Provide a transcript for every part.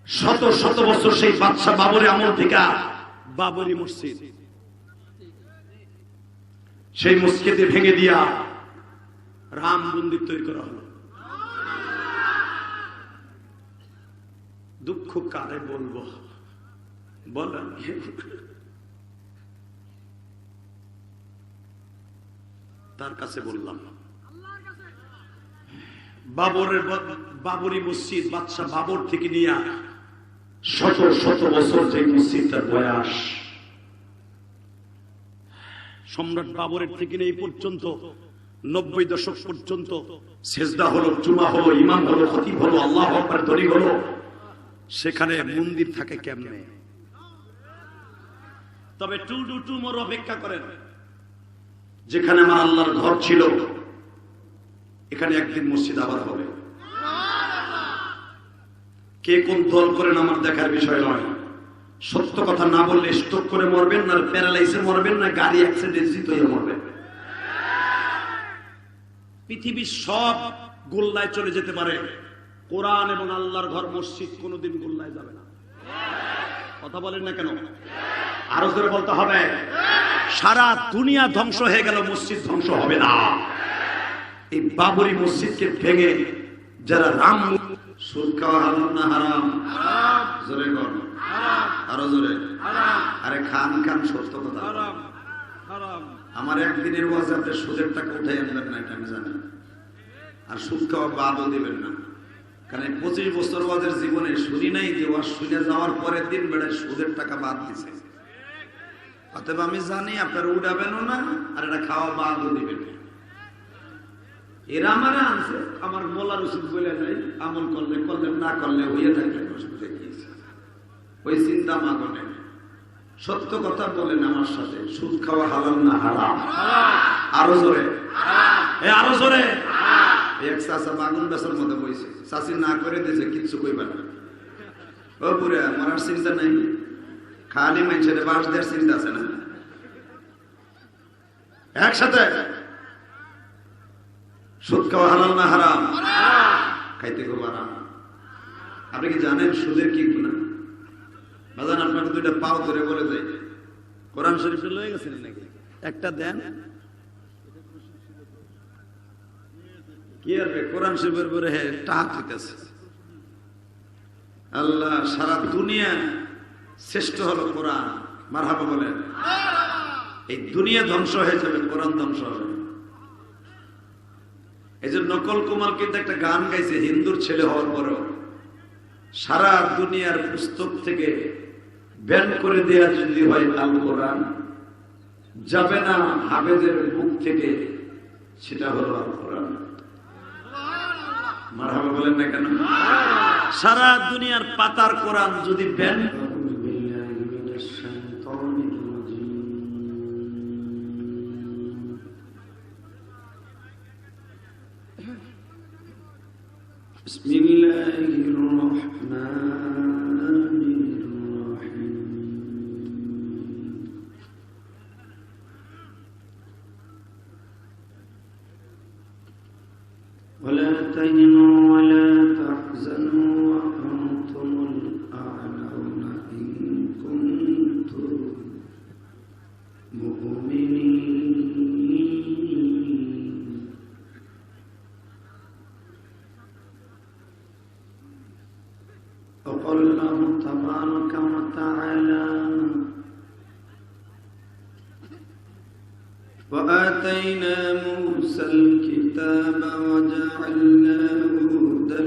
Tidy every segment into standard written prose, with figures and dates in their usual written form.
শত শত বছর সেই বাদশা বাবরের আমল থেকে বাবরি মসজিদ, সেই মসজিদে ভেঙে দিয়া রাম মন্দির তৈরি করা হলো। দুঃখ কারে বলবো বলেন? তার কাছে বললাম বাবরি মসজিদ বাদশা বাবর থেকে নিয়ে শত শত বছর যে মসজিদটার বয়স, সম্রাট বাবরের থেকে এই পর্যন্ত 90 দশক পর্যন্ত সেজদা হলো, জুমা হলো, ইমাম হলো, খতিব হলো, আল্লাহু আকবার ধ্বনি হলো, সেখানে মন্দির থাকে কেমনে? তবে টু মোর অপেক্ষা করেন, যেখানে আমার আল্লাহর ঘর ছিল এখানে একদিন মসজিদ আবার হবে। কে কোন দল করেন আমার দেখার বিষয় নয়। সত্য কথা না বললে স্ট্রোক করে মরবেন, না প্যারালাইসে মরবেন, না গাড়ি অ্যাক্সিডেন্ট হয়ে মরবেন। পৃথিবীর সব গোল্লায় চলে যেতে পারে, কোরআন এবং আল্লাহর ঘর মসজিদ কোনোদিন গোল্লায় যাবে না। কথা বলেন না কেন? আরো জোরে বলতে হবে। সারা দুনিয়া ধ্বংস হয়ে গেল, মসজিদ ধ্বংস হবে না। এই বাবরি মসজিদকে ভেঙে যারা রাম, সুদ খাওয়া হারাম না হারাম? জোরে কর, আরো জোরে। আরে খান খান, সত্য কথা। আমার একদিনের ওয়াজ আপনি সুদের টাকা উঠে আনবেন না, এটা আমি জানি। আর সুদ খাওয়া বাদও দিবেন না, কারণ 25 বছর ওয়াজের জীবনে শুনি নাই যে ওয়াজ শুনে যাওয়ার পরের দিন বেড়ে সুদের টাকা বাদ দিছে। অতএব আমি জানি আপনারা উঠাবেনও না, আর এটা খাওয়া বাদও দিবেন না। এরা আমার আনছে, আমার বলার উচিত বলে নাই। আমল করলে করলেন, না করলে হইয়া থাকলে অসুবিধা গিয়েছে, ওই চিন্তা মাগনে। সত্য কথা বলেন আমার সাথে, সুদ খাওয়া হালাল না হারাম? আরো জোরে, আরো জোরে। এক চাষা বাগুন বেচার মধ্যে বইছে, চাষি না করে দিয়েছে, কিচ্ছু কইবা না। ও পুরে মরার চিন্তা নাই, খালি মানুষের বাস দেওয়ার চিন্তা আছে না? একসাথে সুদ খাওয়া হালাল না হারাম? খাইতে খুব আরাম। আপনি কি জানেন সুদের কি গুনাহ? বাজান আপনাকে দুইটা পাও ধরে বলে যায়, কোরআন শরীফে লয়ে গেছেন নাকি? একটা দেন। কি আর কোরআন শরীফের পরে টাকা দিতেছে। আল্লাহ, সারা দুনিয়া শ্রেষ্ঠ হলো কোরআন। মারহাবা বলেন। এই দুনিয়া ধ্বংস হয়ে যাবে, কোরআন ধ্বংস হবে। এই যে নকল কুমার কিন্তু একটা গান গাইছে হিন্দুর ছেলে হওয়ার পরেও, সারা দুনিয়ার পুস্তক থেকে ব্যান করে দেয়া যদি হয় আল কোরআন, যাবে না হাফেজের বুক থেকে, সেটা হলো আল কোরআন। মারহাবা বলেন না কেন? সারা দুনিয়ার পাতার কোরআন যদি ব্যান ولا تهنوا ولا تحزنوا وأنتم الأعلون إن كنتم مؤمنين. وقال الله تبارك وتعالى: وآتينا موسى الكتاب وجعلناه هدى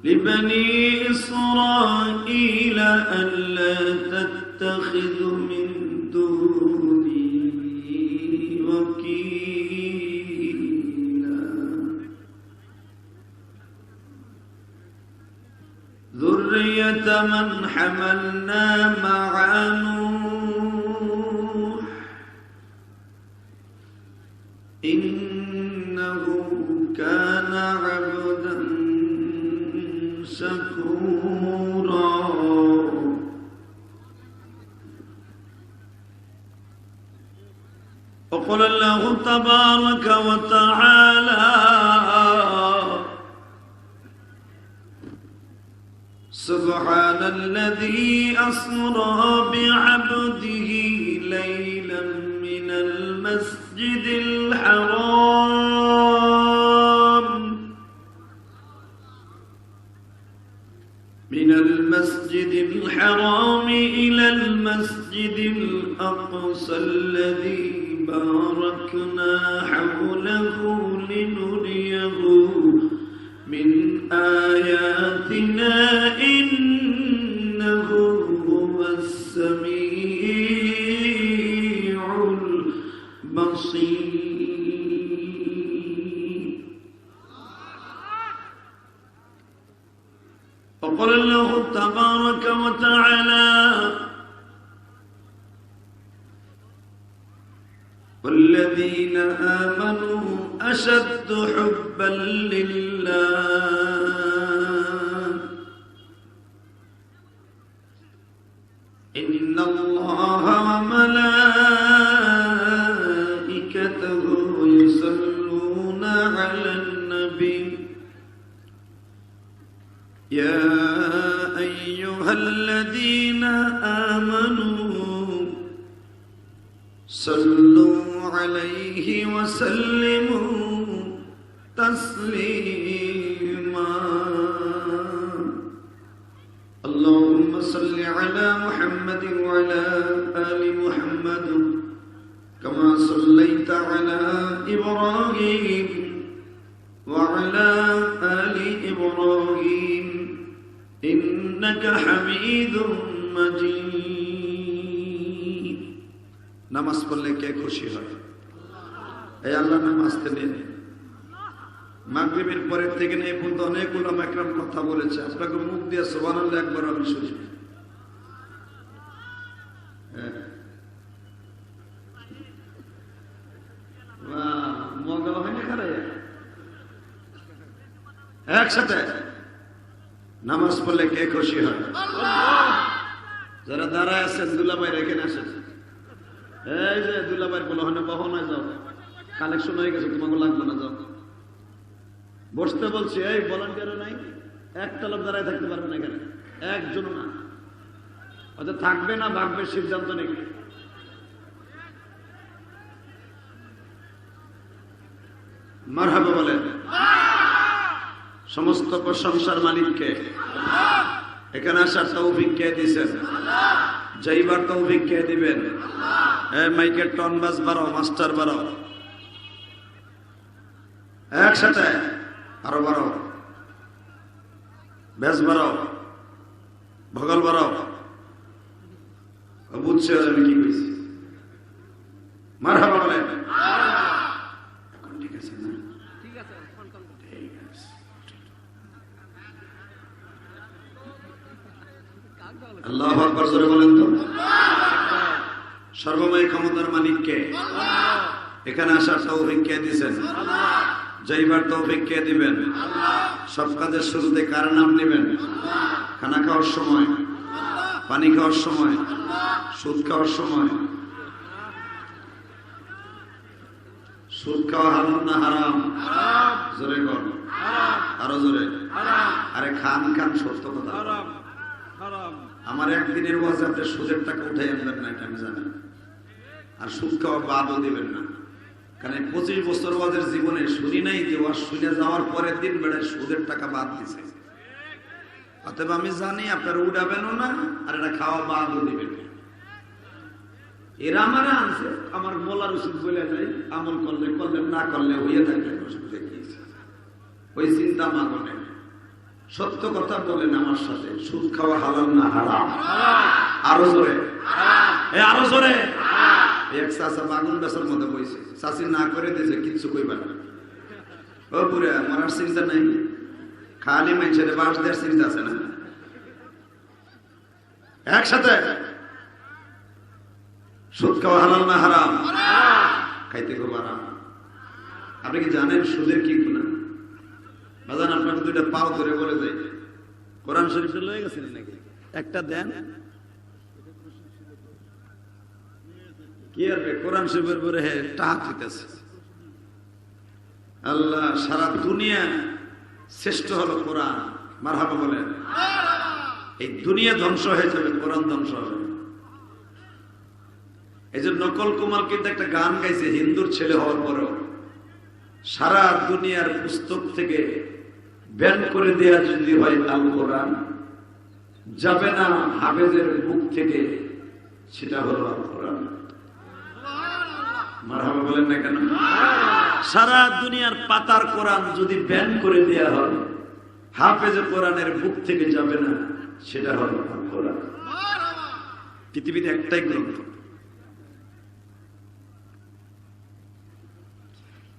لبني إسرائيل ألا تتخذوا من دوني وكيلا ذرية من حملنا مع نوح إنه كان عبدا شكورا وقال الله تبارك وتعالى سبحان الذي أسرى بعبده ليلا من المسجد الحرام إلى المسجد الأقصى الذي باركنا حوله لنريه من آياتنا إنه هو السميع البصير. وقال الله تبارك وتعالى والذين آمنوا أشد حبا لله إن الله وملائكته يصلون على النبي يا أيها الذين آمنوا صلوا عليه وسلموا تسليما. اللهم صل على محمد وعلى آل محمد كما صليت على إبراهيم وعلى آل إبراهيم إنك حميد مجيد. নামাজ পড়লে কে খুশি হয়? এই আল্লাহ নামাজ নেন। মাগরিবের পরের থেকে এই পর্যন্ত অনেক উলামা একরাম কথা বলেছে, আপনাকে মুখ দিয়ে সুবহানাল্লাহ একবার আমি শুনি। মজা হয় না খারাপ একসাথে নামাজ পড়লে কে খুশি হয়? যারা দাঁড়ায় আছেন দুলাভাইরা এখানে আসেন। এই যে দুলাভাইয়ের বলো হয় না বহনায় যাও, কালেকশন হয়ে গেছে, তোমাকে লাগবে না, যাও বসতে বলছি। এই ভলান্টিয়ারও নাই, একটা লোক দাঁড়ায় থাকতে পারবে না এখানে, একজন না। অর্থাৎ থাকবে না ভাগবে সিদ্ধান্ত নেই। মারহাবা বলেন। সমস্ত প্রশংসার মালিককে। এখানে আসার তৌফিক কে দিয়েছেন? যাইবার তৌফিক কে দিবেন? মাইকের টন বাজ বাড়াও, মাস্টার বাড়াও, একসাথে আরো বাড়াও, ব্যাস বাড়াও, ভগল বাড়াও। বুঝছে আমি কি কইছি? মারহাবা বলেন। এখন ঠিক আছে না? ঠিক আছে। আল্লাহু আকবার জোরে বলেন তো। সর্বময় ক্ষমতার মালিক কে? এখানে আসার তৌফিক কে দিবেন? যাইবার তৌফিক কে দিবেন? সব কাজের শুরুতে কার নাম নেবেন? খানা খাওয়ার সময়, পানি খাওয়ার সময়, সুদ খাওয়ার সময়। সুদ খাওয়া হারাম না হারাম? জোরে কর, আরো জোরে। আরে খান খান, সত্য কথা। আমার একদিনের ওয়াজে আপনি সুদের টাকা উঠাই আনবেন না, এটা আমি জানি। আর সুদ খাওয়া বাদও দিবেন না, কারণ 25 বছর ওয়াজের জীবনে শুনি নাই যে ওয়াজ শুনে যাওয়ার পরের দিন বেড়ায় সুদের টাকা বাদ দিছে। অতএব আমি জানি আপনারা উঠাবেনও না, আর এটা খাওয়া বাদও দিবেন না। এরা আমার আনছে, আমার বলার ওষুধ বলে যায়, আমল করলে করলেন, না করলে হইয়া থাকলে ওষুধ দেখিয়েছে। ওই চিন্তা মাগনে সত্য কথা বলেন আমার সাথে, সুদ খাওয়া হালাল না হারাম? আরো জোরে, আরো জোরে। এক চাচা বাগুন বেচার মধ্যে বইছে, চাষি না করে দিয়েছে, কিচ্ছু কইবার না। ও পুরে মরার চিন্তা নাই, খালি মানুষের বাস দেওয়ার চিন্তা আছে না? একসাথে সুদ খাওয়া হালাল না হারাম? খাইতে খুব আরাম। আপনি কি জানেন সুদের কি গুনাহ? বাজান আপনাকে দুইটা পাও ধরে বলে যায়, কোরআন শরীফে লয়ে গেছেন নাকি? একটা দেন, কি আর কোরআন শরীফের পরে টাকা দিতেছে। আল্লাহ, সারা দুনিয়া শ্রেষ্ঠ হলো কোরআন। মারহাবা বলেন। এই দুনিয়া ধ্বংস হয়ে যাবে, কোরআন ধ্বংস হবে। এই যে নকল কুমার কিন্তু একটা গান গাইছে হিন্দুর ছেলে হওয়ার পরেও, সারা দুনিয়ার পুস্তক থেকে ব্যান করে দেওয়া যদি হয় আল কোরআন, যাবে না হাফেজের বুক থেকে, সেটা হলো আল কোরআন। মারহাবা বলেন না কেন? সারা দুনিয়ার পাতার কোরআন যদি ব্যান করে দেওয়া হয়, হাফেজ কোরআনের বুক থেকে যাবে না, সেটা হলো আল কোরআন। পৃথিবীতে একটাই গ্রন্থ।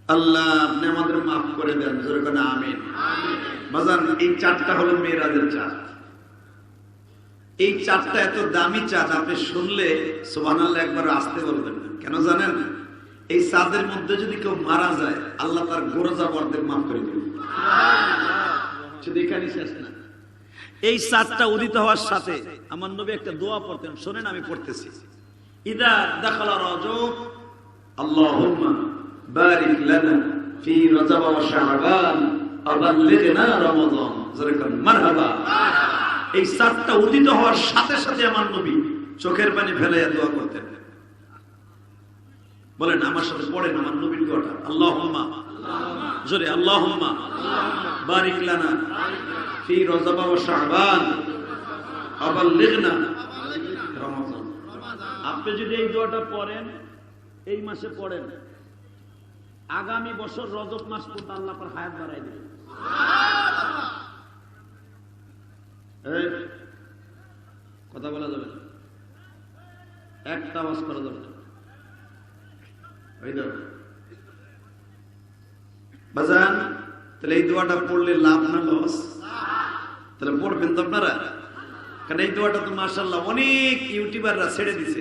আল্লাহ আপনি আমাদের মাফ করে দেন, জোরে করে আমিন। বাজার এই চাঁদটা হলো মেরাজের চাঁদ। এই চাঁদটা এত দামি চাঁদ, আপনি শুনলে সুবহানাল্লাহ একবার আসতে বলবেন। কেন জানেন? এই চাঁদের মধ্যে যদি কেউ মারা যায়, আল্লাহ তার গোরজা বর্দের মাফ করে দেবেন। শুধু এখানেই শেষ না, এই চাঁদটা উদিত হওয়ার সাথে আমার নবী একটা দোয়া পড়তেন, শোনেন আমি পড়তেছি। ইদা দাখালা রজব আল্লাহুম্মা বারিক লানা ফি রজব ওয়া শাবান আবাল্লিগনা রমাদান। যেরকম মারহাবা। এই চাঁদটা উদিত হওয়ার সাথে সাথে আমার নবী চোখের পানি ফেলাইয়া দোয়া করতেন। বলেন আমার সাথে পড়েন আমার নবীর দোয়াটা। আল্লাহুম্মা, জোরে আল্লাহুম্মা বারিক লানা ফি রজব ওয়া শাবান আবাল্লিগনা রমাদান। আপনি যদি এই দোয়াটা পড়েন, এই মাসে পড়েন, আগামী বছর রজব মাস পর্যন্ত আল্লাহ পাক হায়াত বাড়াই দেবে। কথা বলা যাবে না, একটা আওয়াজ করা যাবে না। বাজান, তাহলে এই দোয়াটা পড়লে লাভ না লস? তাহলে পড়বেন তো আপনারা, কারণ এই দোয়াটা তো মাশাআল্লাহ অনেক ইউটিউবাররা ছেড়ে দিছে।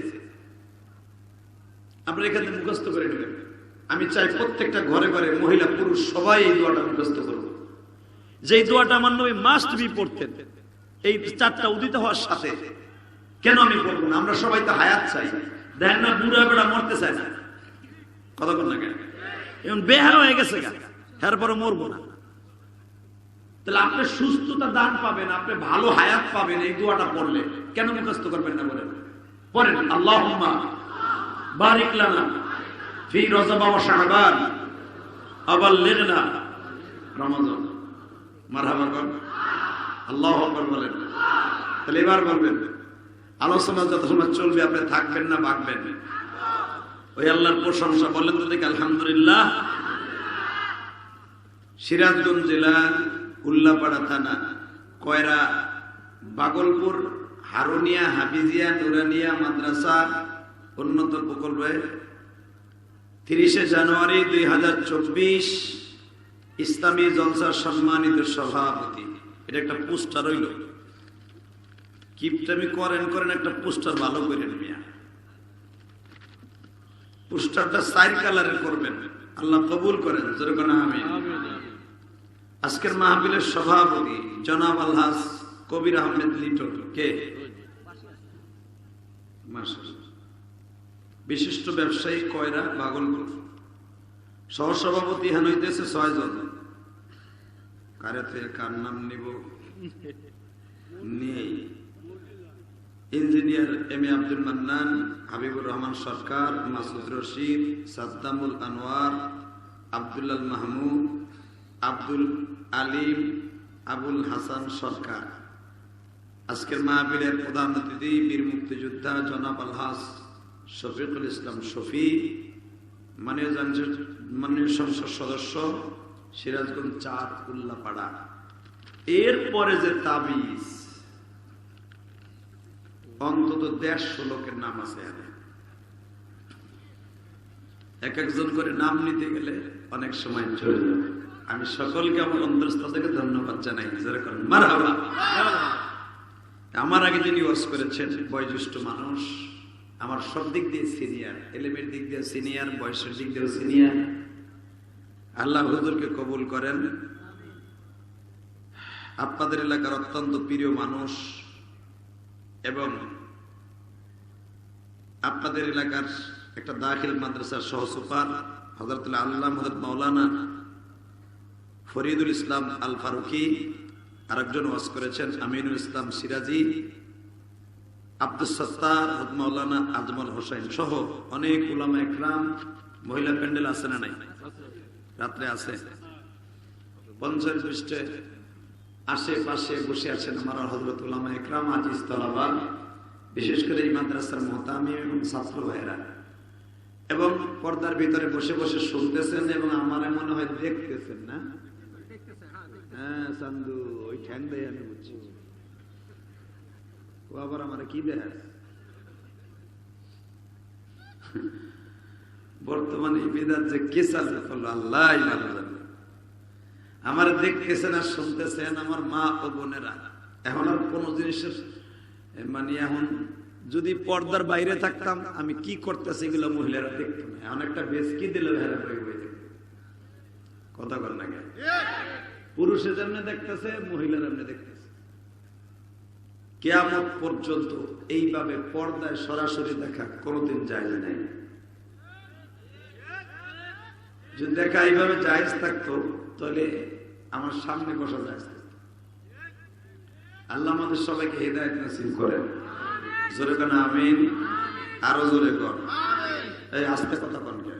আপনারা এখানে মুখস্থ করে নেবেন। আমি চাই প্রত্যেকটা ঘরে ঘরে মহিলা পুরুষ সবাই এই দোয়াটা মুখস্থ করবো। যে দোয়াটা আমার নবী মাস্ট বি পড়তেন এই চাঁদটা উদিত হওয়ার সাথে। কেন আমি পড়বো না? আমরা সবাই তো হায়াত চাই। দেখেন না, বুড়া বেড়া মরতে চায় না, কথা বল না কেন? এখন বেহারা হয়ে গেছে, তারপরে মরবো না। তাহলে আপনি সুস্থতা দান পাবেন, আপনি ভালো হায়াত পাবেন এই দোয়াটা পড়লে। কেন মুখস্থ করবেন না? বলেন, পড়েন আল্লাহুম্মা বারিক লানা ফি রজব ওয়া শাবান আবাল্লিগনা রমাদান। মারহাবা বলেন, আল্লাহু আকবার বলেন। তাহলে এবার বলবেন, আলোচনা যত সময় চলবে আপনি থাকবেন না, ভাগবেন। ওই আল্লাহর প্রশংসা বলেন তো দেখি আলহামদুলিল্লাহ। সিরাজগঞ্জ জেলা উল্লাপাড়া থানা কয়রা বাগলপুর হারুনিয়া হাফিজিয়া নুরানিয়া মাদ্রাসা উন্নত প্রকল্পে 30 জানুয়ারি 2024 ইসলামী জলসার সম্মানিত সভাপতি। এটা একটা পোস্টার হইল, কিপটামি করেন একটা পোস্টার ভালো করে নিয়া, পোস্টারটা 4 কালারের করবেন, আল্লাহ কবুল করেন, যেরকম আমিন। আজকের মাহফিলের সভাপতি জনাব আলহাজ কবির আহমেদ লিটন। কে? বিশিষ্ট ব্যবসায়ী কয়রা ভাগলপুর। সহসভাপতি হেন হইতেছে 6 জন। কারেতে কার নাম নিব নেই। Engineer M A Abdul Mannan, Habibur Rahman সরকার, মাসুদ রশিদ, সাদ্দামুল আনোয়ার, আব্দুল্লাহ মাহমুদ, আব্দুল আলিম, আবুল হাসান সরকার। আজকের মাহফিলের প্রধান অতিথি বীর মুক্তিযোদ্ধা জনাব আলহাজ শফিকুল ইসলাম শফি, মাননীয় সংসদ সদস্য সিরাজগঞ্জ 4 উল্লাপাড়া। এরপরে যে তাবিজ, অন্তত 150 লোকের নাম আছে। এক একজন করে নাম নিতে গেলে অনেক সময় চলে যাবে। আমি সকলকে আমার অন্তরস্থল থেকে ধন্যবাদ জানাই। যেরকম মারহাবা। আমার আগে যিনি ওয়াজ করেছেন বয়োজ্যেষ্ঠ মানুষ, আমার সব দিক দিয়ে সিনিয়র, এলেমের দিক দিয়ে সিনিয়র, বয়সের দিক দিয়েও সিনিয়র। আল্লাহ হুজুরকে কবুল করেন। আপনাদের এলাকার অত্যন্ত প্রিয় মানুষ এবং আপনাদের এলাকার একটা দাখিল মাদ্রাসার সহসুপার হযরতুল আল্লামা হযরত মাওলানা ফরিদুল ইসলাম আল ফারুকি, আরেকজন ওয়াজ করেছেন আমিনুল ইসলাম সিরাজি, আব্দুস সাত্তার, হযরত মাওলানা আজমল হোসেন সহ অনেক উলামা একরাম। মহিলা প্যান্ডেল আছে না নাই? রাত্রে আছে। 50 পৃষ্ঠে আশেপাশে বসে আছেন আমার হযরত উলামা একরাম, আজিজ তালাবা, বিশেষ করে এই মাদ্রাসার মুহতামিম এবং ছাত্র ভাইরা, এবং পর্দার ভিতরে বসে বসে শুনতেছেন এবং আমার মনে হয় দেখতেছেন। না হ্যাঁ চান্দু, ওই ঠ্যাং দেয় আমি বুঝছি। ও আবার আমার কি দেয়? বর্তমানে বিদাত যে কে চালু করলো আল্লাহ জানে। আমার দেখতেছেন আর শুনতেছেন আমার মা ও বোনেরা। এখন আর কোন জিনিসের মানে এখন যদি পর্দার বাইরে থাকতাম আমি কি করতেছি এগুলো মহিলারা দেখতো না। এখন একটা বেশকি দিল কথা বল না, পুরুষে যেমনি দেখতেছে মহিলারা এমনি দেখতেছে। কিয়ামত পর্যন্ত এইভাবে পর্দায় সরাসরি দেখা কোনোদিন জায়েজ নাই। যদি দেখা এইভাবে জায়েজ থাকতো তাহলে আমার সামনে বসা জায়েজ থাকতো। আল্লাহ আমাদের সবাইকে হিদায়াত নসিব করেন। জোরে কেন আমিন, আরো জোরে কর। এই আস্তে কথা কন কে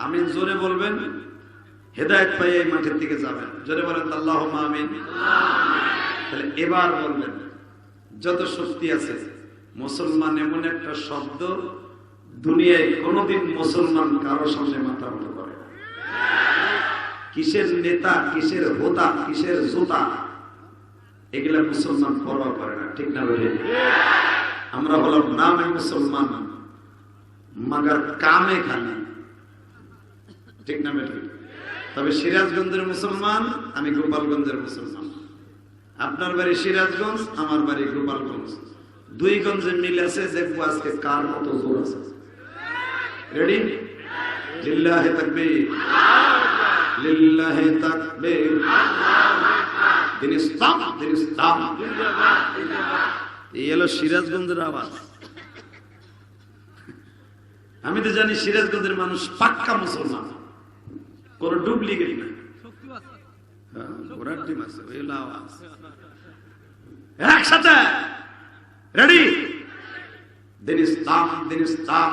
আমিন জোরে বলবেন, হেদায়েত পাই এই মাঠের দিকে যাবেন। জোরে বলেন আল্লাহুম্মা আমিন। তাহলে এবার বলবেন যত শক্তি আছে, মুসলমান এমন একটা শব্দ দুনিয়ায় কোনদিন মুসলমান কারো সামনে মাথা উঁচু করে। কিসের নেতা, কিসের হোতা, কিসের জোতা, এগুলা মুসলমান পরোয়া করে না। ঠিক না বলে? আমরা হলাম নামে মুসলমান, মাগার কামে খালি। ঠিক না বলে? তবে সিরাজগঞ্জের মুসলমান, আমি গোপালগঞ্জের মুসলমান। আপনার বাড়ি সিরাজগঞ্জ, আমার বাড়ি গোপালগঞ্জ। দুই গঞ্জে মিল আছে, দেখবো আজকে কার কত জোর আছে। রেডি? লিল্লাহি তাকবীর, লিল্লাহি তাকবীর, দিন ইসলাম, দিন ইসলাম। এই হলো সিরাজগঞ্জের আওয়াজ। আমি তো জানি সিরাজগঞ্জের মানুষ পাক্কা মুসলমান, কোন ডুপ্লিকেট না। ঘোড়ার ডিম আছে, ওই হলো আওয়াজ। একসাথে রেডি? দিন ইসলাম, দিন ইসলাম,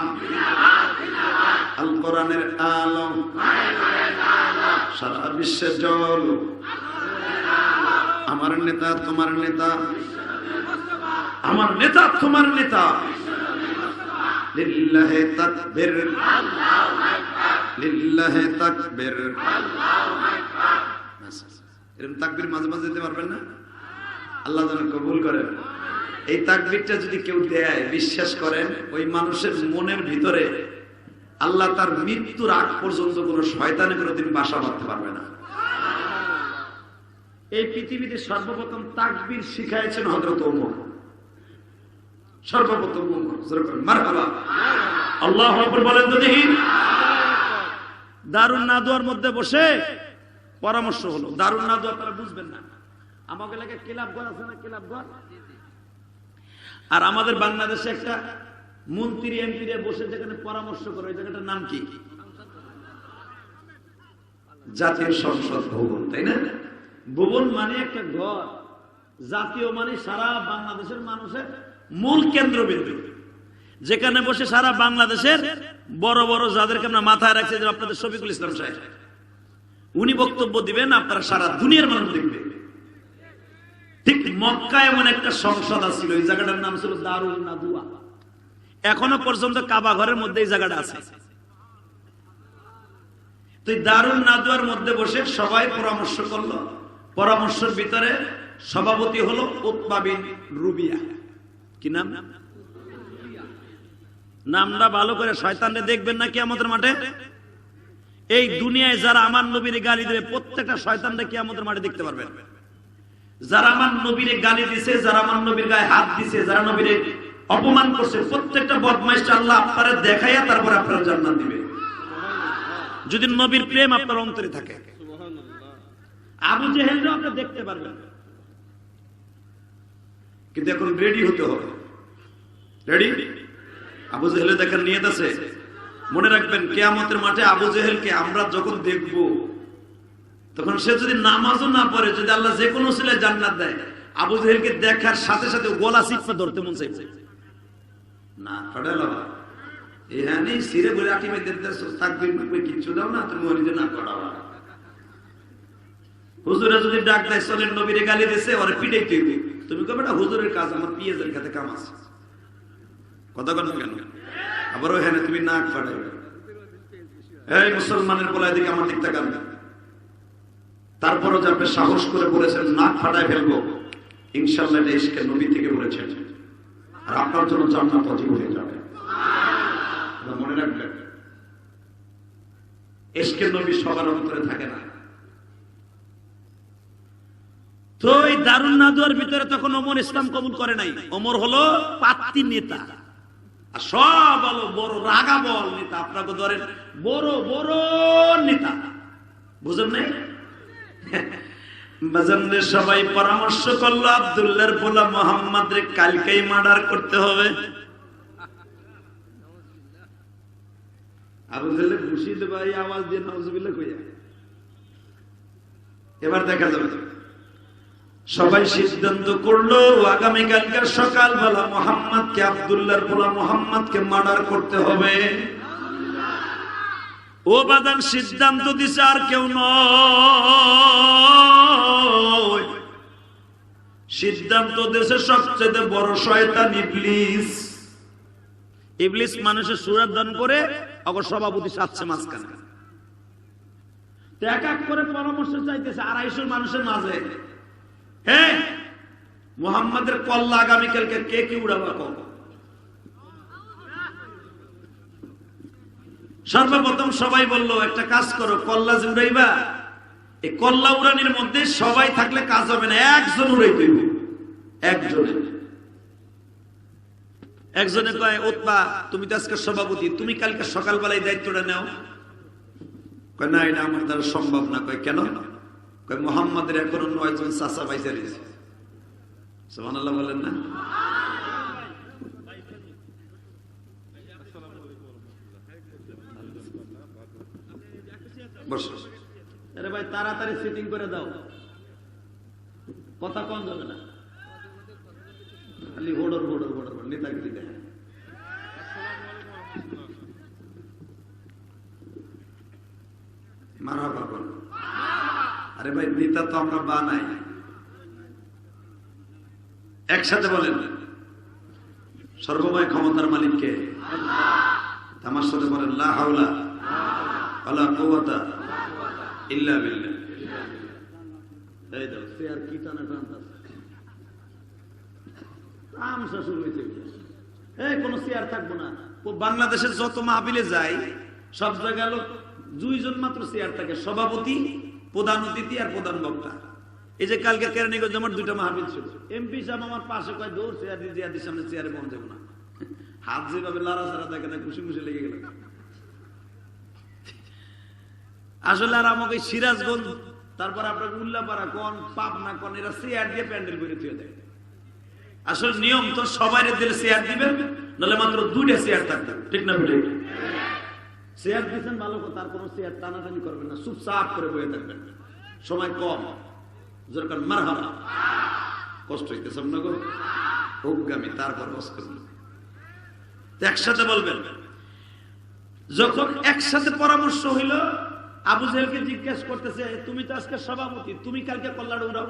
আল কোরআনের আলো সারা বিশ্বে জল। আমার নেতা তোমার নেতা, আমার নেতা তোমার নেতা। লিল্লাহি তাকবীর, লিল্লাহি তাকবীর। এরকম তাকবীর মাঝে মাঝে দিতে পারবেন না? আল্লাহ যেন কবুল করেন। এই তাকবীরটা যদি কেউ দেয়, বিশ্বাস করেন ওই মানুষের মনের ভিতরে আল্লাহ তার মৃত্যুর আগ পর্যন্ত কোন শয়তানে কোনোদিন বাসা বাঁধতে পারবে না। এই পৃথিবীতে সর্বপ্রথম তাকবীর শিখাইছেন হযরত ওমর। সর্বপ্রথম ওমর। মারহাবা, আল্লাহু আকবার বলেন তো দেখি। দারুন নাদওয়ার মধ্যে বসে পরামর্শ হলো। দারুন নাদওয়া আপনারা বুঝবেন না, আমাদের এলাকায় ক্লাবঘর আছে না, ক্লাবঘর। আর আমাদের বাংলাদেশে একটা মন্ত্রী এমপিরা বসে যেখানে পরামর্শ করে, ওই জায়গাটার নাম কি? জাতীয় সংসদ ভবন, তাই না? ভবন মানে একটা ঘর, জাতীয় মানে সারা বাংলাদেশের মানুষের মূল কেন্দ্রবিন্দু, যেখানে বসে সারা বাংলাদেশের বড় বড় যাদেরকে আমরা মাথায় রাখছি, আপনাদের শফিকুল ইসলাম সাহেব, উনি বক্তব্য দিবেন, আপনারা সারা দুনিয়ার মানুষ দেখবেন। ঠিক মক্কায় এমন একটা সংসদ ছিল, এই জায়গাটার নাম ছিল দারুন নাদওয়া। এখনো পর্যন্ত কাবা ঘরের মধ্যে এই জায়গাটা আছে। তো এই দারুন নাদওয়ার মধ্যে বসে সবাই পরামর্শ করলো। পরামর্শের ভিতরে সভাপতি হলো উতবা বিন রুবিয়া। কি নাম? নামটা ভালো করে শয়তানরে দেখবেন না কিয়ামতের মাঠে। এই দুনিয়ায় যারা আমার নবীর গালি দেবে, প্রত্যেকটা শয়তানরে কিয়ামতের মাঠে দেখতে পারবেন। যারা আমার নবীরে গালি দিছে, যারা আমার নবীর গায়ে হাত দিছে, যারা নবীরে অপমান করছে, প্রত্যেকটা বদমাইশ আল্লাহ আপনারা দেখাইয়া তারপর আপনারা জান্নাত দিবে, যদি নবীর প্রেম আপনার অন্তরে থাকে। আবু জেহেলও আপনি দেখতে পারবেন, কিন্তু এখন রেডি হতে হবে। রেডি? আবু জেহেলের দেখার নিয়ত আছে? মনে রাখবেন কিয়ামতের মাঠে আবু জেহেলকে আমরা যখন দেখব, তখন সে যদি নামাজও না পড়ে, যদি আল্লাহ যে কোনো ছেলে জান্নাত দেয়, আবু জেহেলকে দেখার সাথে সাথে গলা চিপা ধরতে মন চাইছে না। পড়ালো এখানে সিরে বলে আটি মেয়েদের তাকবীর মাকবীর কিচ্ছু দাও না, তুমি ওরে না পড়াবা। হুজুরে যদি ডাক দেয় চলেন নবীরে গালি দিছে, ওরে পিটাইতে হইবে, তুমি কবে না হুজুরের কাজ, আমার পিএজের খাতে কাম আছে, কথা বলেন কেন? আবার ওখানে তুমি নাক ফাটাইবে। এই মুসলমানের বলায় দিকে আমার দিক তাকান। তারপরও যে আপনি সাহস করে বলেছেন নাক ফাটায় ফেলবো, ইনশাআল্লাহ এটা ইশকে নবী থেকে বলেছেন, আর আপনার জন্য জান্নাত ওয়াজিব হয়ে যাবে। মনে রাখবেন, ইশকে নবী সবার অন্তরে থাকে না। তো এই দারুন নাদুয়ার ভিতরে তখন ওমর ইসলাম কবুল করে নাই। ওমর হলো পাত্তি নেতা, আর সব হলো বড় রাগাবল নেতা। আপনাকে ধরেন বড় বড় নেতা, বুঝেন নাই? বাজানরে সবাই পরামর্শ করলো আব্দুল্লাহর পোলা মোহাম্মদ রে কালকেই মার্ডার করতে হবে। আবু জেহেল খুশি দে ভাই আওয়াজ দিয়ে নাউজুবিল্লাহ কইয়া। এবার দেখা যাবে, সবাই সিদ্ধান্ত করলো আগামী কালকার সকালবেলা মোহাম্মদকে, আব্দুল্লাহর পোলা মোহাম্মদকে মার্ডার করতে হবে। ও বাদান সিদ্ধান্ত দিছে আর কেউ নয়, সিদ্ধান্ত দিছে সবচেয়ে বড় শয়তান ইবলিস। ইবলিস মানুষের সুরাত দান করে অগর সভাপতি সাচ্ছে মাঝখানে এক এক করে পরামর্শ চাইতেছে 250 মানুষের মাঝে। হ্যাঁ, মুহাম্মাদের কল্লা আগামীকালকে কে কি উড়াবা কম? সর্বপ্রথম সবাই বললো একটা কাজ করো, কল্লা যে উড়াইবা, এই কল্লা উড়ানির মধ্যে সবাই থাকলে কাজ হবে না, একজন উড়াইতে হইবে। একজনে কয় উতবা তুমি তো আজকে সভাপতি, তুমি কালকে সকালবেলায় দায়িত্বটা নাও। কয় না, এটা আমার দ্বারা সম্ভব না। কয় কেন? কয় মুহাম্মাদের এখনো 9 জন চাচা বাইচা রয়েছে। সুবহানাল্লাহ বলেন না? আরে ভাই তাড়াতাড়ি সিটিং করে দাও, কথা কম যাবে না, খালি হোড়র হোড়র হোড়র নেতাগিরি দেখেন। মারহাবা বল। আরে ভাই নেতা তো আমরা বানাই। একসাথে বলেন, সর্বময় ক্ষমতার মালিককে। আমার সাথে বলেন লা হাওলা ওয়ালা কুওয়াতা ইল্লা বিল্লাহ। এই দাও চেয়ার কি টানা টানতাছে, তামসা শুরু হইছে। এই কোন চেয়ার থাকবো না। বাংলাদেশের যত মাহফিলে যাই সব জায়গায় লোক 2 জন মাত্র চেয়ার থাকে, সভাপতি, প্রধান অতিথি আর প্রধান বক্তা। এই যে কালকে কেরানীগঞ্জ আমার 2টা মাহফিল ছিল, এমপি সাহেব আমার পাশে কয় দৌড় চেয়ার দিয়ে জিয়াদির সামনে চেয়ারে বন্ধ যাবো না। হাত যেভাবে লাড়াচাড়া দেখে না, খুশি খুশি লেগে গেল। আসলে আর আমাকে সিরাজগঞ্জ, তারপর আপনার উল্লাপাড়া কোন পাবনা কোন, এরা চেয়ার দিয়ে প্যান্ডেল করে থুয়ে দেয়। আসলে নিয়ম তো সবাই দিলে চেয়ার দিবেন, নাহলে মাত্র 2টা চেয়ার থাকবে, ঠিক না? বুঝে চেয়ার দিচ্ছেন ভালো কথা, তার কোনো চেয়ার টানাটানি করবেন না, চুপচাপ করে বয়ে থাকবেন, সময় কম। দরকার মারহাবা, কষ্ট হইতেছে আপনাকে অজ্ঞামী, তারপর বস করবেন। একসাথে বলবেন। যখন একসাথে পরামর্শ হইল, আবু জেহেলকে জিজ্ঞাসা করতেছে তুমি তো আজকে সভাপতি, তুমি কালকে কল্যাণ উড়াও।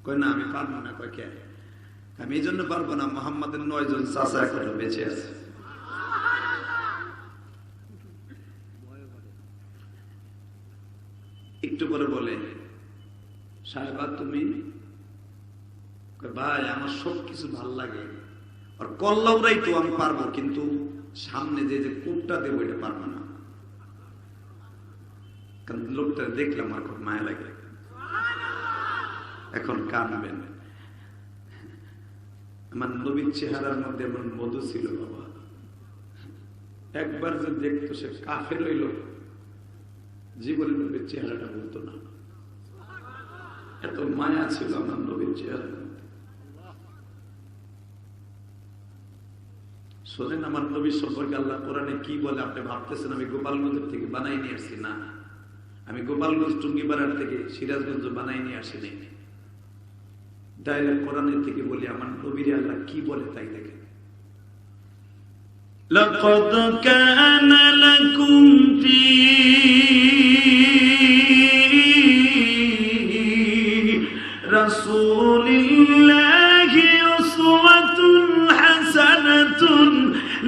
কয় না আমি পারবো না। কয় কে? আমি এই জন্য পারবো না, মুহাম্মাদের 9 জন চাচা এখনো বেঁচে আছে। একটু পরে বলে সাহেবা তুমি? ভাই আমার সবকিছু ভাল লাগে, আর কল্লা উড়াই তো আমি পারবো, কিন্তু সামনে যে কোটটা দেবো এটা পারবো না, কারণ লোকটা দেখলাম আমার খুব মায়া লাগে। এখন কানবেন। আমার নবীর চেহারার মধ্যে এমন মধু ছিল বাবা, একবার যে দেখতো সে কাফের হইল, জীবনে নবীর চেহারাটা বলতো না, এত মায়া ছিল আমার নবীর চেহারার মধ্যে। শোনেন, আমার নবী সম্পর্কে আল্লাহ কোরআনে কি বলে আপনি ভাবতেছেন আমি গোপালগঞ্জ থেকে বানাই নিয়ে আসছি? না, আমি গোপালগঞ্জ টুঙ্গিপাড়ার থেকে সিরাজগঞ্জ বানাই নিয়ে আসিনি। ডাইরেক্ট কোরআনের থেকে বলি আমার নবীর আল্লাহ কি বলে তাই দেখেন। লাকাদ কানা লাকুম ফী রাসূলিল্লাহি উসওয়াতুন হাসানাতুন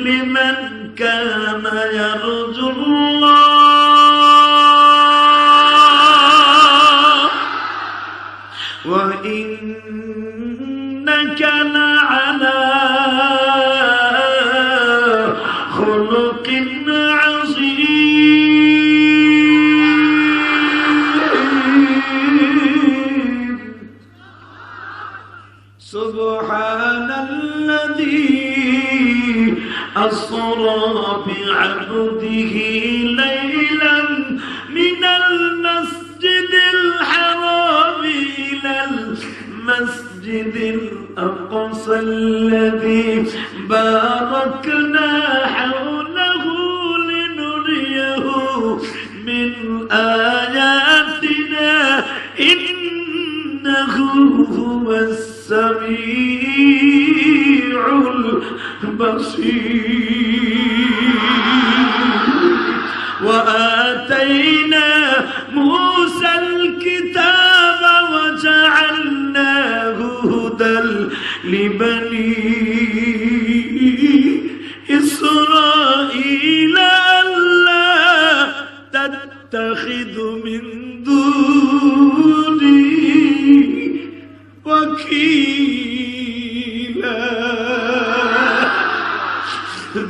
লিমান কানা ইয়ারজুল্লাহ ওয়া ইন্নাকা লা'আলা খুলুকিন আযীম। সুবহানাল্লাযী আসরা বি'আবদিহি লাইলান মিনাল মাসজিদিল হারাম ইলাল মাসজিদিল আকসা আল্লাযী বারাকনা হাওলাহু লিনুরিয়াহু মিন আয়াতিনা ইন্নাহু হুয়াস সামিউল বাসীর। وآتينا موسى الكتاب وجعلناه هدى لبني إسرائيل ألا تتخذوا من دوني وكيلا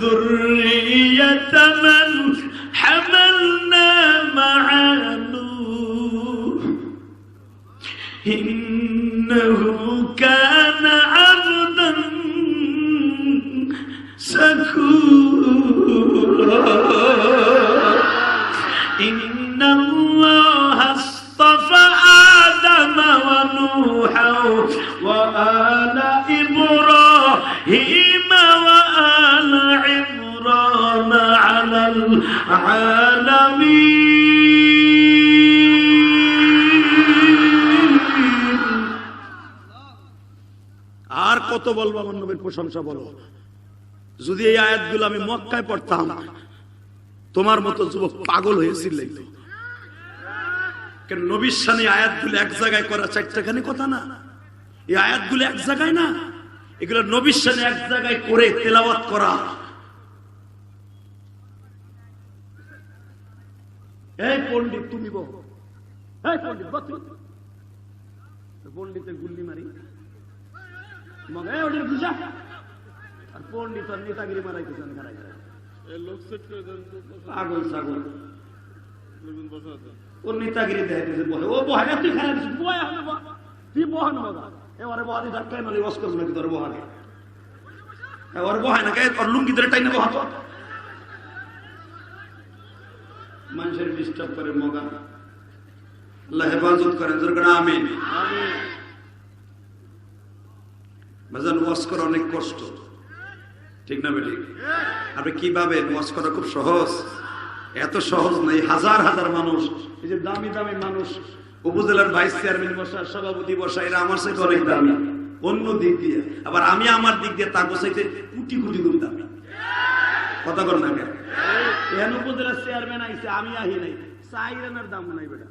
ذرية من حملنا مع نوح إنه كان عبدا شكورا إن الله اصطفى آدم ونوحا وآل إبراهيم وآل عمران على العالمين। আর কত বলবো আমার নবীর প্রশংসা বলো। যদি এই আয়াতগুলো আমি মক্কায় পড়তাম তোমার মতো যুবক পাগল হয়েছিল। কেন নবীর শানে আয়াতগুলো এক জায়গায় করা চারটাখানি কথা না, এই আয়াতগুলো এক জায়গায় না, এগুলো নবীর শানে এক জায়গায় করে তেলাওয়াত করা। এই পণ্ডিত তুমি বল, এই পণ্ডিত বল, পণ্ডিতের গুল্লি মারি আর পণ্ডিত আর নেতাগিরি মারাইতেছেন। পাগল ছাগল ও নেতাগিরি দেখাইতেছে, বহে ও বহে তুই খারাপ বয় হবে তুই বহান বাবা এবারে বহাদি ধাক্কায় মারি বস করবো নাকি তোর বহাকে ওর বহায় না কে ওর লুঙ্গি ধরে টাইনে বহাতো মানুষের ডিস্টার্ব করে মগা। আল্লাহ হেফাজত করেন, জোর করে আমিন। বাজান ওয়াজ করা অনেক কষ্ট, ঠিক না বেটি? আপনি কিভাবে ওয়াজ করা খুব সহজ? এত সহজ নাই। হাজার হাজার মানুষ, এই যে দামি দামি মানুষ, উপজেলার ভাইস চেয়ারম্যান বসা, সভাপতি বসা, এরা আমার সাথে অনেক দামি অন্য দিক দিয়ে, আবার আমি আমার দিক দিয়ে তার বসাইতে কোটি কোটি গুণ দামি। কথা বল না কেন? এখানে উপজেলার চেয়ারম্যান আইসে, আমি আহি নাই, চাইরানের দাম নাই বেটা।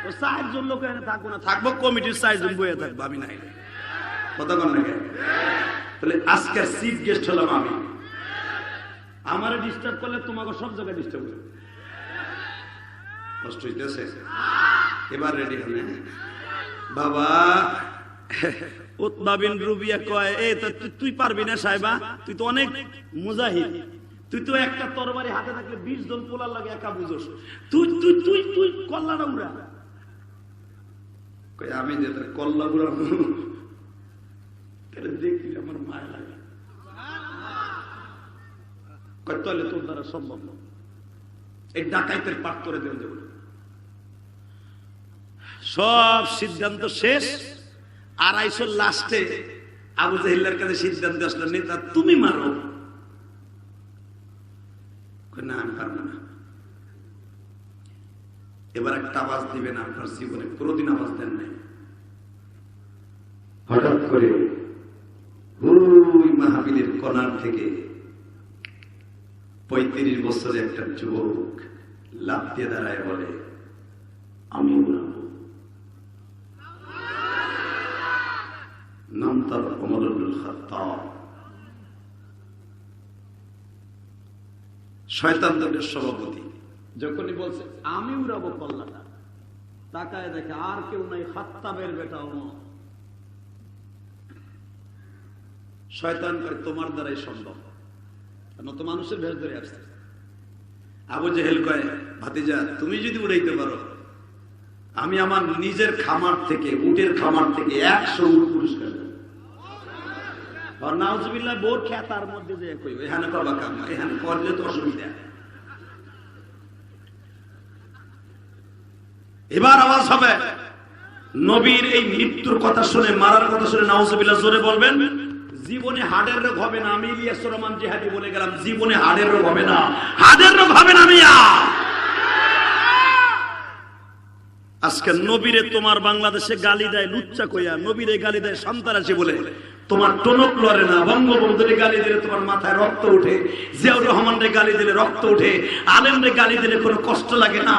ও ৬০ জন লোক এখানে থাকবো না, থাকবো কমিটির ৬০ জন বইয়ে থাকবো, আমি নাই। কথা বল না কেন? তাহলে আজকের চিফ গেস্ট হলাম আমি। আমারে ডিস্টার্ব করলে তোমাকে সব জায়গায় ডিস্টার্ব করবে। কষ্ট হইতেছে? এবার রেডি হলে বাবা উতবা বিন রুবিয়া কয়, এই তুই পারবি না সাহেবা, তুই তো অনেক মুজাহিদ, তুই তো একটা তরবারি হাতে থাকলে ২০ জন পোলার লাগে একা বুঝোস, তুই তুই তুই তুই কল্লাটা উড়া। আমি যে কল্লা উড়াবো দেখি আমার মায়া লাগে, তাহলে তোর দ্বারা সম্ভব না, এই ডাকাইতের পাঠ করে দেওয়া যাবে। সব সিদ্ধান্ত শেষ, ২৫০ লাস্টে আবু জাহিলের কাছে সিদ্ধান্ত আসলো, নেতা তুমি মারো, না আমি পারবো না। এবার একটা আওয়াজ দিবেন, আপনার জীবনে কোনোদিন আওয়াজ দেন নাই। হঠাৎ করে ওই মাহফিলের কর্নার থেকে 35 বছরে একটা যুবক লাফ দিয়ে দাঁড়ায় বলে, আমি উড়াবো। নাম তার ওমর ইবনুল খাত্তাব। শয়তান দলের সভাপতি যখনই বলছে আমি উড়াবো কল্লাটা, তাকায় দেখে আর কেউ নাই, খাত্তাবের বেটা ওমর। শয়তান করে তোমার দ্বারাই সম্ভব, তো মানুষের ভেষ ধরে আসছে। আবু জেহেল কয়, ভাতিজা তুমি যদি উড়াইতে পারো, আমি আমার নিজের খামার থেকে, উটের খামার থেকে 100 উট পুরস্কার দেব। আর নাউজুবিল্লাহ বোর খেতার মধ্যে যে কই এখানে করবা কাম, এখানে করলে তো অসুবিধা। এবার আওয়াজ হবে, নবীর এই মৃত্যুর কথা শুনে, মারার কথা শুনে নাউজুবিল্লাহ জোরে বলবেন, জীবনে হাড়ের রোগ হবে না। আমি ইলিয়াস রহমান জিহাদি বলে গেলাম, জীবনে হাড়ের রোগ হবে না, হাড়ের রোগ হবে না। মিয়া আজকে নবীরে তোমার বাংলাদেশে গালি দেয় লুচ্চা কইয়া, নবীরে গালি দেয় সন্ত্রাসী বলে, তোমার টনক লড়ে না। বঙ্গবন্ধুরে গালি দিলে তোমার মাথায় রক্ত উঠে, জিয়াউর রহমানরে গালি দিলে রক্ত উঠে, আলেমরে গালি দিলে কোনো কষ্ট লাগে না।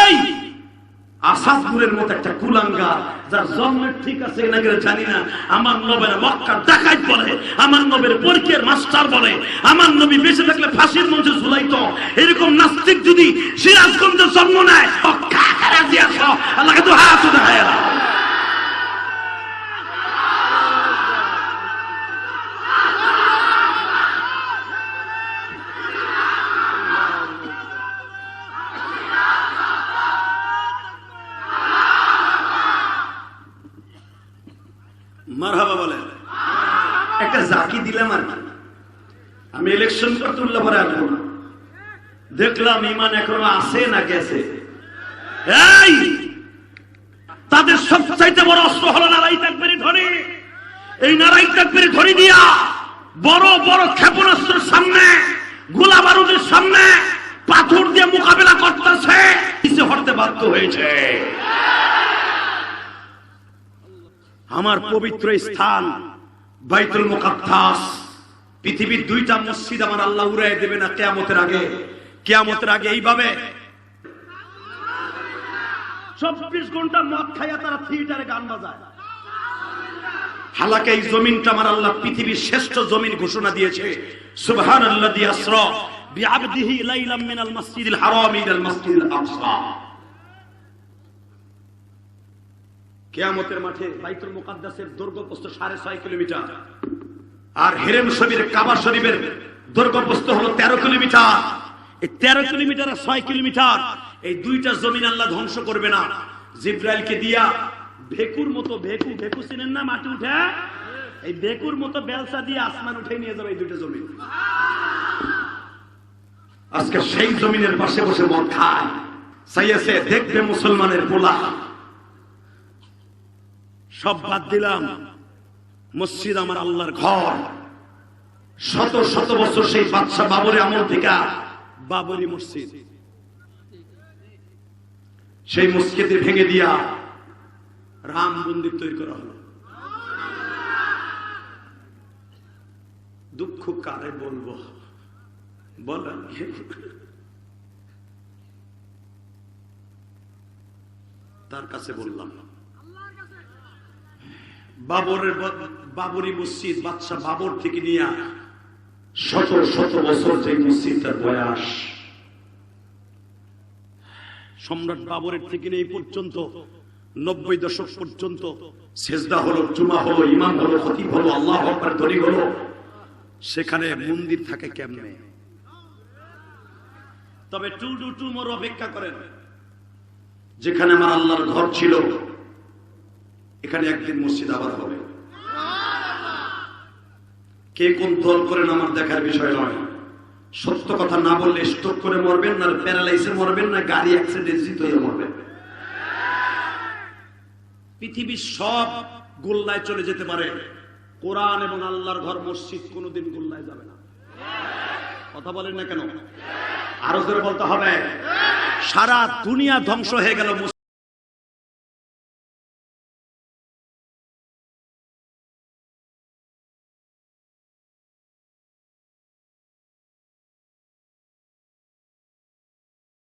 এই আসাদপুরের মতো একটা কুলাঙ্গা, যার জন্মের ঠিক আছে নাকি জানি না, আমার নবীর মক্কার ডাকাত বলে, আমার নবীর পরীক্ষার মাস্টার বলে, আমার নবী বেঁচে থাকলে ফাঁসির মঞ্চে ঝুলাইতো, এরকম নাস্তিক যদি সিরাজগঞ্জে জন্ম নেয়, আল্লাহকে তো হাত দেখায় না। মারহাবা বলেন। একটা জাকি দিলাম আর কি, আমি ইলেকশন করতে উল্লা পরে আসবো না, দেখলাম ইমান এখনো আছে না গেছে। এই তাদের সবচাইতে বড় অস্ত্র হলো নারাই তাকবীর ধরে। এই নারাই তাকবীর ধরে দিয়া বড় বড় ক্ষেপণাস্ত্রের সামনে, গোলা বারুদের সামনে পাথর দিয়ে মোকাবেলা করতেছে, পিছে হটতে বাধ্য হয়েছে। আমার পবিত্র স্থান বাইতুল মুকাদ্দাস, পৃথিবীর 2টা মসজিদ আমার আল্লাহ উড়াই দেবে না কিয়ামতের আগে। কিয়ামতের আগে এইভাবে 24 ঘন্টা মদ খাইয়া তারা থিয়েটারে গান বাজায়। হালাকে এই জমিনটা আমার আল্লাহ পৃথিবীর শ্রেষ্ঠ জমিন ঘোষণা দিয়েছে। সুবহানাল্লাযী আসরা বিআবদিহি লাইলাম মিনাল মাসজিদিল হারাম ইলাল মাসজিদিল আকসা। কিয়ামতের মাঠে বাইতুল মুকাদ্দাসের দৈর্ঘ্য প্রস্থ 6.5 কিলোমিটার, আর হেরেম শরীফের কাবা শরীফের দৈর্ঘ্য প্রস্থ হলো 13 কিলোমিটার। এই 13 কিলোমিটার আর 6 কিলোমিটার, এই 2টা জমিন আল্লাহ ধ্বংস করবে না। জিব্রাইলকে দিয়া ভেকুর মতো, ভেকু চিনেন না, মাটি উঠে, এই ভেকুর মতো বেলসা দিয়ে আসমান উঠে নিয়ে যাবে এই 2টা জমিন। আজকে সেই জমিনের পাশে বসে মদ খায়, চাইছে দেখবে মুসলমানের পোলা। সব বাদ দিলাম, মসজিদ আমার আল্লাহর ঘর। শত শত বছর সেই বাদশা বাবরের আমল থেকে বাবরি মসজিদ, সেই মসজিদে ভেঙে দিয়া রাম মন্দির তৈরি করা হলো। দুঃখ কারে বলবো বলেন? তার কাছে বললাম, বাবরি মসজিদ বাদশা বাবর থেকে নিয়ে শত শত বছর যে মসজিদটার বয়স, সম্রাট বাবরের থেকে নিয়ে এই পর্যন্ত 90 দশক পর্যন্ত সেজদা হলো, জুমা হলো, ইমাম হলো, খতিব হলো, আল্লাহু আকবার ধ্বনি হলো। সেখানে মন্দির থাকে কেমনে? তবে টু ডু টু মোর অপেক্ষা করেন, যেখানে আমার আল্লাহর ঘর ছিল এখানে একদিন মসজিদ আবার হবে। কে কোন দল করেন আমার দেখার বিষয় নয়। সত্য কথা না বললে স্ট্রোক করে মরবেন, না প্যারালাইসে মরবেন, না গাড়ি অ্যাক্সিডেন্ট হয়ে মরবেন। পৃথিবীর সব গোল্লায় চলে যেতে পারে, কোরআন এবং আল্লাহর ঘর মসজিদ কোনোদিন গোল্লায় যাবে না। কথা বলেন না কেন? আরো জোরে বলতে হবে। সারা দুনিয়া ধ্বংস হয়ে গেল